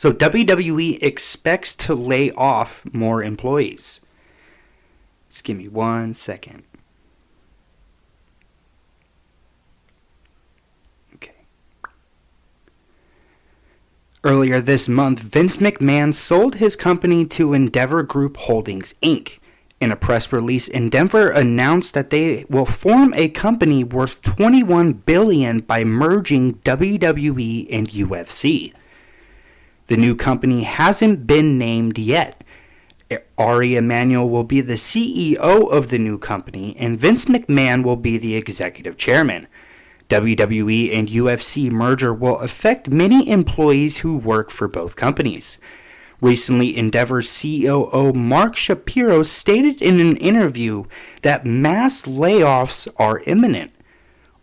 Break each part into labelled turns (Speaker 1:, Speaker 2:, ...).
Speaker 1: So WWE expects to lay off more employees. Just give me 1 second. Okay. Earlier this month, Vince McMahon sold his company to Endeavor Group Holdings, Inc. In a press release, Endeavor announced that they will form a company worth $21 billion by merging WWE and UFC. The new company hasn't been named yet. Ari Emanuel will be the CEO of the new company, and Vince McMahon will be the executive chairman. WWE and UFC merger will affect many employees who work for both companies. Recently, Endeavor's COO Mark Shapiro stated in an interview that mass layoffs are imminent.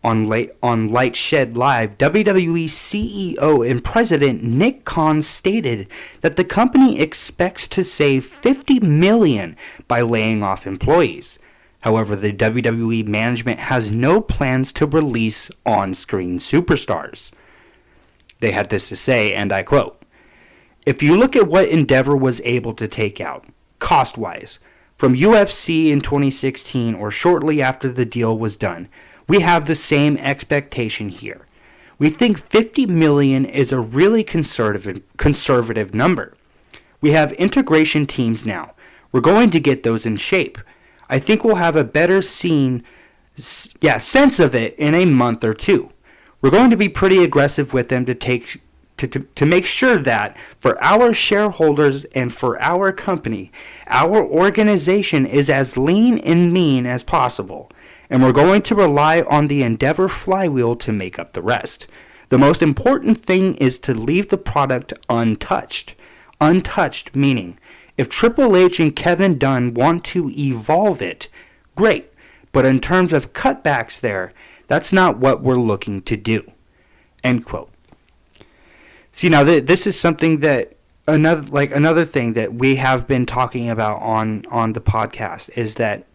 Speaker 1: On Light Shed Live, WWE CEO and President Nick Khan stated that the company expects to save $50 million by laying off employees. However, the WWE management has no plans to release on-screen superstars. They had this to say, and I quote, "If you look at what Endeavor was able to take out, cost-wise, from UFC in 2016 or shortly after the deal was done, we have the same expectation here. We think $50 million is a really conservative number. We have integration teams now. We're going to get those in shape. I think we'll have a better sense of it in a month or two. We're going to be pretty aggressive with them to make sure that for our shareholders and for our company, our organization is as lean and mean as possible. And we're going to rely on the Endeavor flywheel to make up the rest. The most important thing is to leave the product untouched. Untouched meaning, if Triple H and Kevin Dunn want to evolve it, great. But in terms of cutbacks there, that's not what we're looking to do." End quote. See, now this is something that another thing that we have been talking about on the podcast is that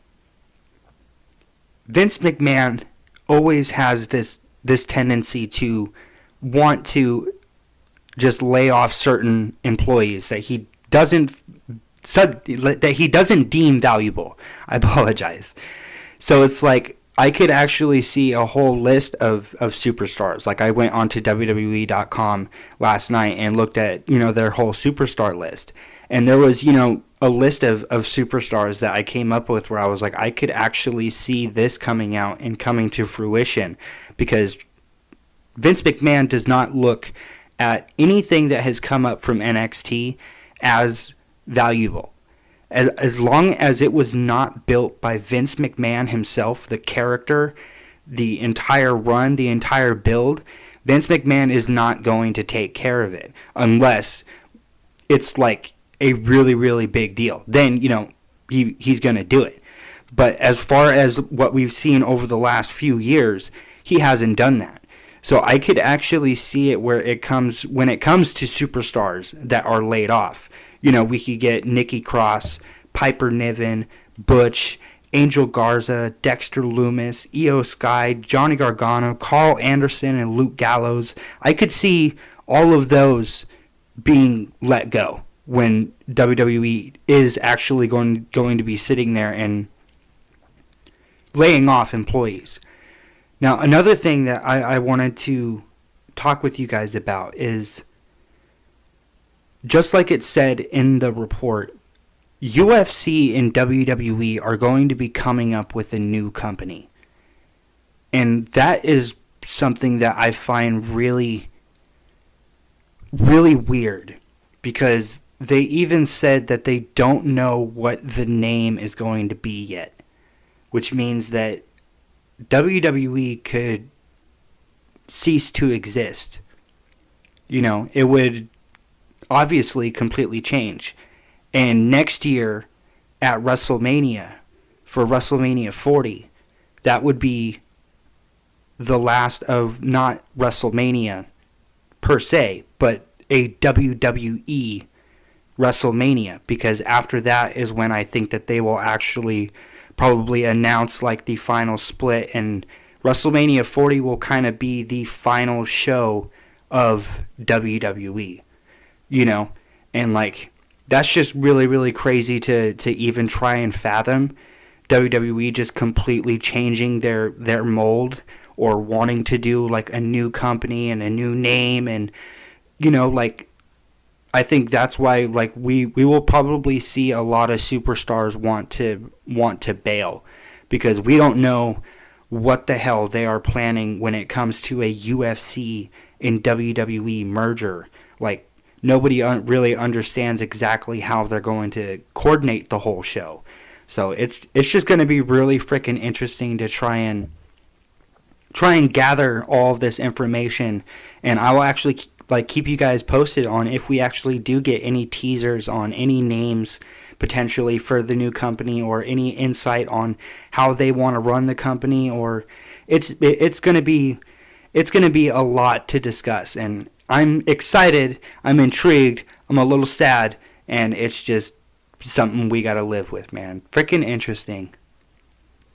Speaker 1: Vince McMahon always has this tendency to want to just lay off certain employees that he doesn't deem valuable. I apologize. So it's like I could actually see a whole list of superstars. Like I went onto WWE.com last night and looked at their whole superstar list, and there was a list of superstars that I came up with where I was like, I could actually see this coming out and coming to fruition, because Vince McMahon does not look at anything that has come up from NXT as valuable. As long as it was not built by Vince McMahon himself, the character, the entire run, the entire build, Vince McMahon is not going to take care of it unless it's like a really, really big deal. Then, he's going to do it. But as far as what we've seen over the last few years, he hasn't done that. So I could actually see it when it comes to superstars that are laid off. We could get Nikki Cross, Piper Niven, Butch, Angel Garza, Dexter Lumis, Io Sky, Johnny Gargano, Carl Anderson, and Luke Gallows. I could see all of those being let go when WWE is actually going to be sitting there and laying off employees. Now, another thing that I wanted to talk with you guys about is, just like it said in the report, UFC and WWE are going to be coming up with a new company. And that is something that I find really, really weird, because they even said that they don't know what the name is going to be yet, which means that WWE could cease to exist. It would obviously completely change. And next year at WrestleMania, for WrestleMania 40, that would be the last of not WrestleMania per se, but a WWE WrestleMania, because after that is when I think that they will actually probably announce like the final split, and WrestleMania 40 will kind of be the final show of WWE. you know, and like that's just really really crazy to even try and fathom. WWE just completely changing their mold, or wanting to do like a new company and a new name, and like I think that's why like we will probably see a lot of superstars want to bail, because we don't know what the hell they are planning when it comes to a UFC and WWE merger. Like nobody really understands exactly how they're going to coordinate the whole show. So it's just going to be really freaking interesting to try and gather all of this information, and I will actually like keep you guys posted on if we actually do get any teasers on any names potentially for the new company, or any insight on how they want to run the company. Or it's going to be a lot to discuss, and I'm excited, I'm intrigued, I'm a little sad, and it's just something we got to live with, man. Freaking interesting.